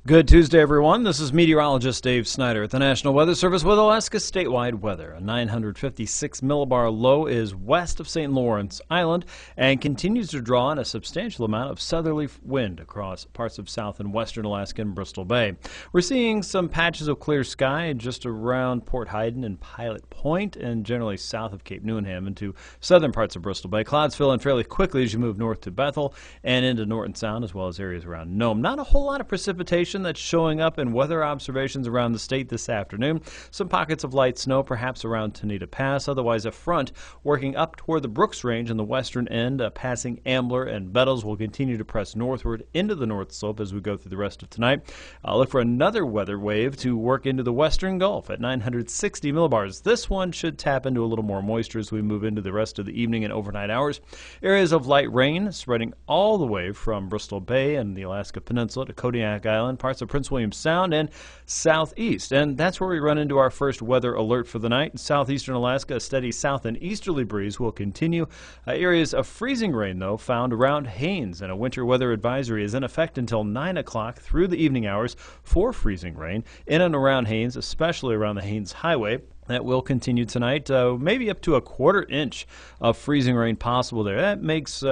Good Tuesday, everyone. This is meteorologist Dave Snyder at the National Weather Service with Alaska statewide weather. A 956 millibar low is west of St. Lawrence Island and continues to draw in a substantial amount of southerly wind across parts of south and western Alaska and Bristol Bay. We're seeing some patches of clear sky just around Port Hayden and Pilot Point and generally south of Cape Newnham into southern parts of Bristol Bay. Clouds fill in fairly quickly as you move north to Bethel and into Norton Sound, as well as areas around Nome. Not a whole lot of precipitation that's showing up in weather observations around the state this afternoon. Some pockets of light snow, perhaps around Tanita Pass. Otherwise, a front working up toward the Brooks Range in the western end, passing Ambler and Bettles, will continue to press northward into the North Slope as we go through the rest of tonight. Look for another weather wave to work into the western Gulf at 960 millibars. This one should tap into a little more moisture as we move into the rest of the evening and overnight hours. Areas of light rain spreading all the way from Bristol Bay and the Alaska Peninsula to Kodiak Island, parts of Prince William Sound and southeast. And that's where we run into our first weather alert for the night. In southeastern Alaska, a steady south and easterly breeze will continue. Areas of freezing rain, though, found around Haines, and a winter weather advisory is in effect until 9 o'clock through the evening hours for freezing rain in and around Haines, especially around the Haines Highway. That will continue tonight, maybe up to a quarter-inch of freezing rain possible there. That makes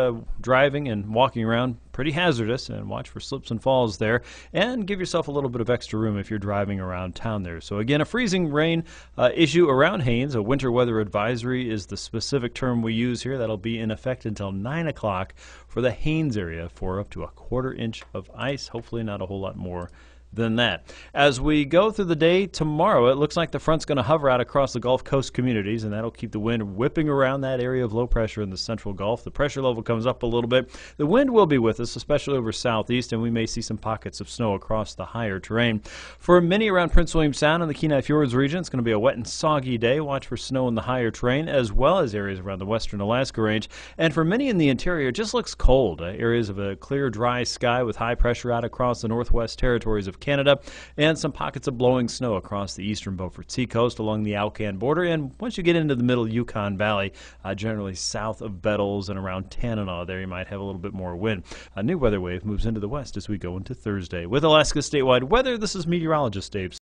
driving and walking around pretty hazardous, and watch for slips and falls there, and give yourself a little bit of extra room if you're driving around town there. So again, a freezing rain issue around Haines. A winter weather advisory is the specific term we use here. That'll be in effect until 9 o'clock for the Haines area for up to a quarter-inch of ice. Hopefully not a whole lot more than that. As we go through the day tomorrow, it looks like the front's going to hover out across the Gulf Coast communities, and that'll keep the wind whipping around that area of low pressure in the central Gulf. The pressure level comes up a little bit. The wind will be with us, especially over southeast, and we may see some pockets of snow across the higher terrain. For many around Prince William Sound and the Kenai Fjords region, it's going to be a wet and soggy day. Watch for snow in the higher terrain, as well as areas around the western Alaska range. And for many in the interior, it just looks cold. Areas of a clear, dry sky with high pressure out across the northwest territories of Canada, and some pockets of blowing snow across the eastern Beaufort Seacoast along the Alcan border. And once you get into the middle Yukon Valley, generally south of Bettles and around Tanana, there you might have a little bit more wind. A new weather wave moves into the west as we go into Thursday. With Alaska statewide weather, this is meteorologist Dave.